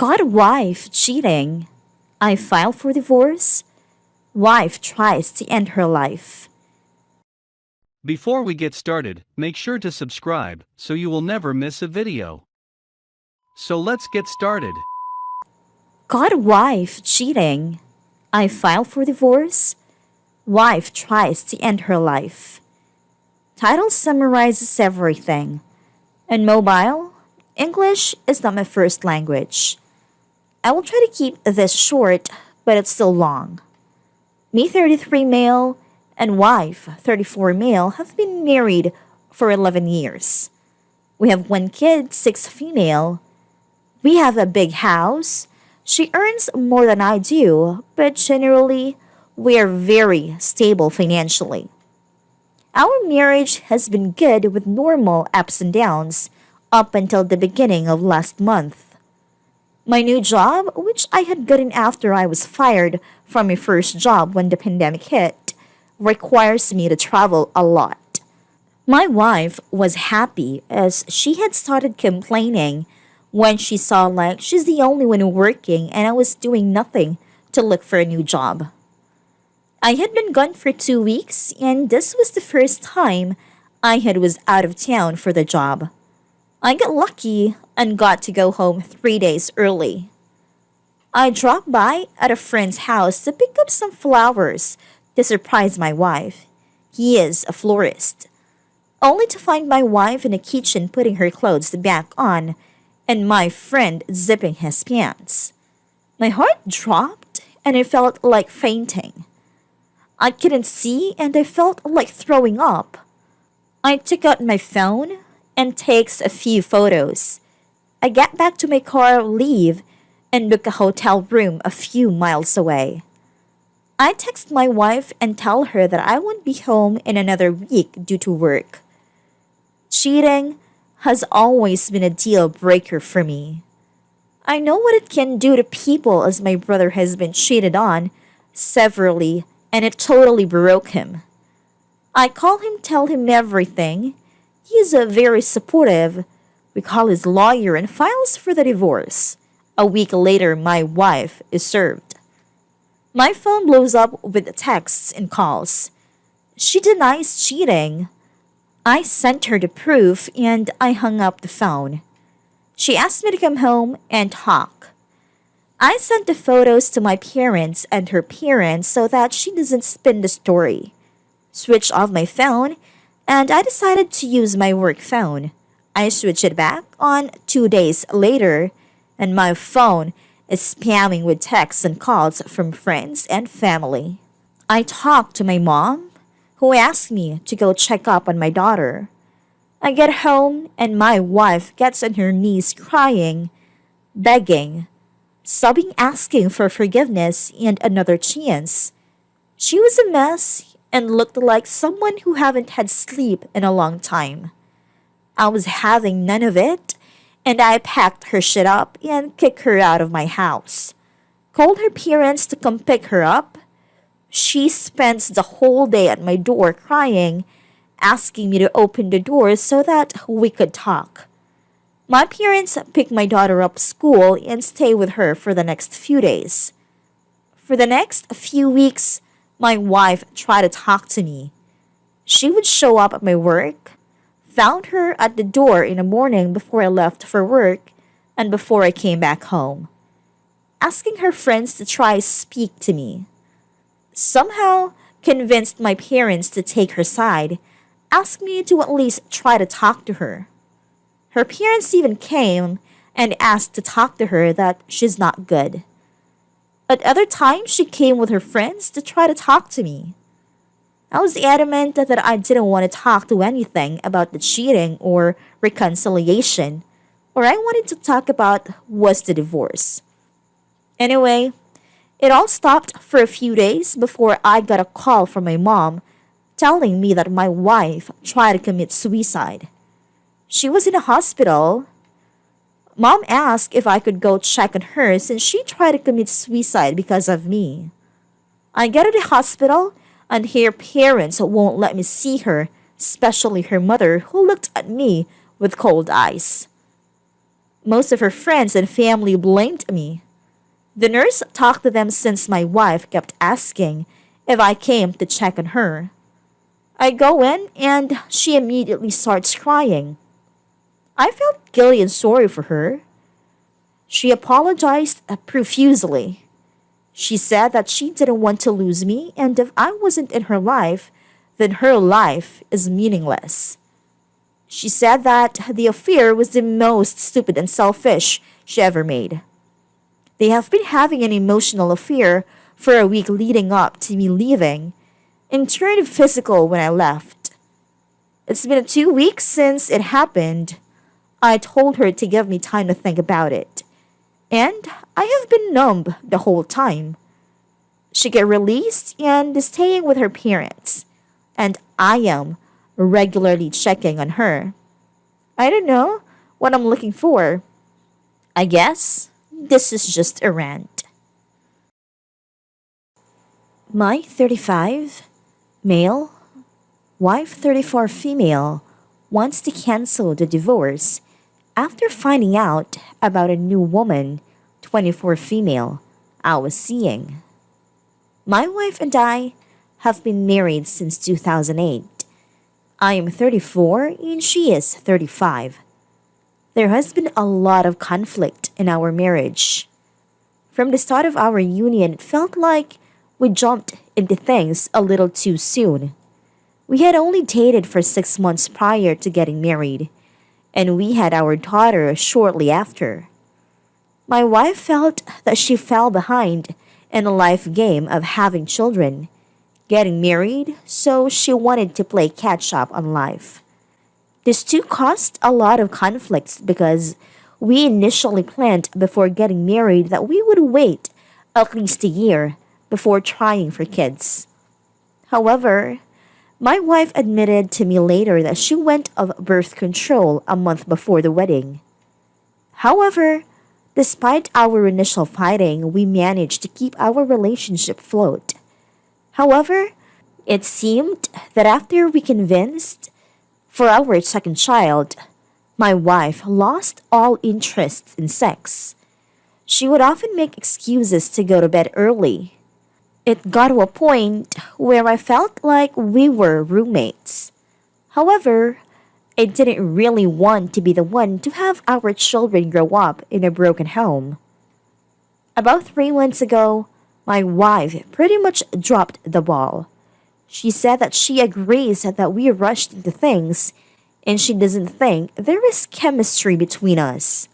Caught wife cheating. I file for divorce. Wife tries to end her life. Before we get started, make sure to subscribe so you will never miss a video. So let's get started. Caught wife cheating. I file for divorce. Wife tries to end her life. Title summarizes everything. And mobile, English is not my first language. I will try to keep this short, but it's still long. Me 33 male and wife 34 male have been married for 11 years. We have one kid, 6 female. We have a big house. She earns more than I do, but generally, we are very stable financially. Our marriage has been good with normal ups and downs up until the beginning of last month. My new job, which I had gotten after I was fired from my first job when the pandemic hit, requires me to travel a lot. My wife was happy as she had started complaining when she saw like she's the only one working and I was doing nothing to look for a new job. I had been gone for 2 weeks and this was the first time was out of town for the job. I got lucky and got to go home 3 days early. I dropped by at a friend's house to pick up some flowers to surprise my wife. He is a florist. Only to find my wife in the kitchen putting her clothes back on and my friend zipping his pants. My heart dropped and I felt like fainting. I couldn't see and I felt like throwing up. I took out my phone and takes a few photos. I get back to my car, leave, and book a hotel room a few miles away. I text my wife and tell her that I won't be home in another week due to work. Cheating has always been a deal breaker for me. I know what it can do to people as my brother has been cheated on severally and it totally broke him. I call him, tell him everything. He is very supportive. We call his lawyer and files for the divorce. A week later, my wife is served. My phone blows up with texts and calls. She denies cheating. I sent her the proof and I hung up the phone. She asked me to come home and talk. I sent the photos to my parents and her parents so that she doesn't spin the story. Switched off my phone and I decided to use my work phone. I switched it back on 2 days later and my phone is spamming with texts and calls from friends and family. I talked to my mom, who asked me to go check up on my daughter. I get home and my wife gets on her knees crying, begging, sobbing, asking for forgiveness and another chance. She was a mess and looked like someone who haven't had sleep in a long time. I was having none of it and I packed her shit up and kicked her out of my house. Called her parents to come pick her up. She spends the whole day at my door crying, asking me to open the door so that we could talk. My parents pick my daughter up school and stay with her for the next few days. For the next few weeks, my wife tried to talk to me. She would show up at my work, found her at the door in the morning before I left for work and before I came back home, asking her friends to try speak to me. Somehow convinced my parents to take her side, asked me to at least try to talk to her. Her parents even came and asked to talk to her that she's not good. At other times, she came with her friends to try to talk to me. I was adamant that I didn't want to talk to anything about the cheating or reconciliation, or I wanted to talk about was the divorce. Anyway, it all stopped for a few days before I got a call from my mom telling me that my wife tried to commit suicide. She was in a hospital. Mom asked if I could go check on her since she tried to commit suicide because of me. I get to the hospital and her parents won't let me see her, especially her mother who looked at me with cold eyes. Most of her friends and family blamed me. The nurse talked to them since my wife kept asking if I came to check on her. I go in and she immediately starts crying. I felt guilty and sorry for her. She apologized profusely. She said that she didn't want to lose me, and if I wasn't in her life, then her life is meaningless. She said that the affair was the most stupid and selfish she ever made. They have been having an emotional affair for a week leading up to me leaving, and turned physical when I left. It's been 2 weeks since it happened. I told her to give me time to think about it, and I have been numb the whole time. She got released and is staying with her parents, and I am regularly checking on her. I don't know what I'm looking for. I guess this is just a rant. My 35, male, wife 34 female, wants to cancel the divorce after finding out about a new woman, 24 female, I was seeing. My wife and I have been married since 2008. I am 34 and she is 35. There has been a lot of conflict in our marriage. From the start of our union, it felt like we jumped into things a little too soon. We had only dated for 6 months prior to getting married, and we had our daughter shortly after. My wife felt that she fell behind in the life game of having children, getting married, so she wanted to play catch up on life. This too caused a lot of conflicts because we initially planned before getting married that we would wait at least a year before trying for kids. However, my wife admitted to me later that she went of birth control a month before the wedding. However, despite our initial fighting, we managed to keep our relationship afloat. However, it seemed that after we convinced for our second child, my wife lost all interest in sex. She would often make excuses to go to bed early. It got to a point where I felt like we were roommates. However, I didn't really want to be the one to have our children grow up in a broken home. About 3 months ago, my wife pretty much dropped the ball. She said that she agrees that we rushed into things and she doesn't think there is chemistry between us.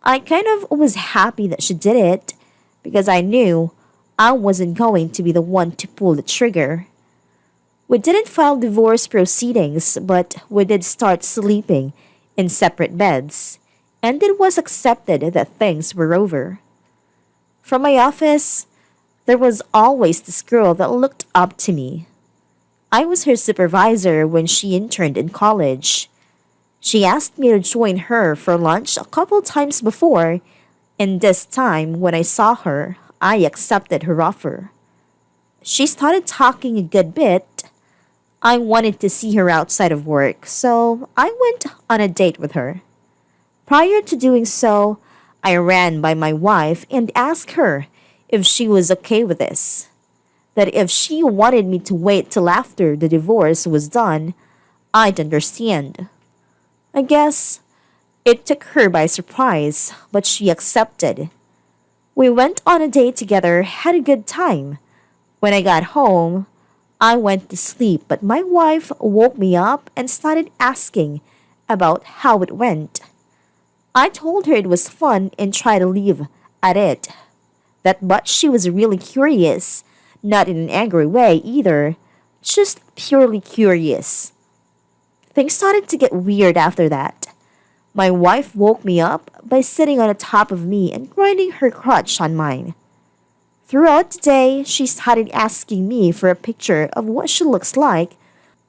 I kind of was happy that she did it because I knew I wasn't going to be the one to pull the trigger. We didn't file divorce proceedings, but we did start sleeping in separate beds, and it was accepted that things were over. From my office, there was always this girl that looked up to me. I was her supervisor when she interned in college. She asked me to join her for lunch a couple times before, and this time when I saw her, I accepted her offer. She started talking a good bit. I wanted to see her outside of work, so I went on a date with her. Prior to doing so, I ran by my wife and asked her if she was okay with this. That if she wanted me to wait till after the divorce was done, I'd understand. I guess it took her by surprise, but she accepted. We went on a date together, had a good time. When I got home, I went to sleep, but my wife woke me up and started asking about how it went. I told her it was fun and tried to leave at it. But she was really curious, not in an angry way either, just purely curious. Things started to get weird after that. My wife woke me up by sitting on the top of me and grinding her crotch on mine. Throughout the day, she started asking me for a picture of what she looks like,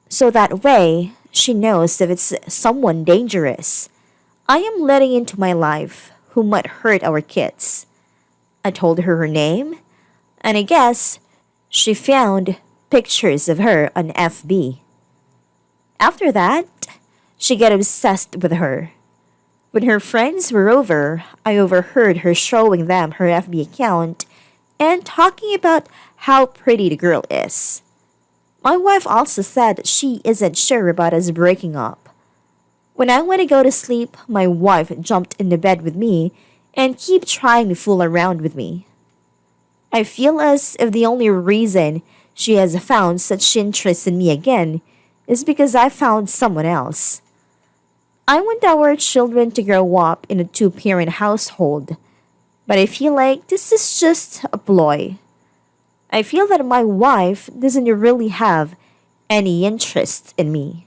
so that way she knows if it's someone dangerous I am letting into my life who might hurt our kids. I told her name, and I guess she found pictures of her on FB. After that, she got obsessed with her. When her friends were over, I overheard her showing them her FB account and talking about how pretty the girl is. My wife also said that she isn't sure about us breaking up. When I went to go to sleep, my wife jumped in the bed with me and keep trying to fool around with me. I feel as if the only reason she has found such interest in me again is because I found someone else. I want our children to grow up in a two-parent household, but I feel like this is just a ploy. I feel that my wife doesn't really have any interest in me.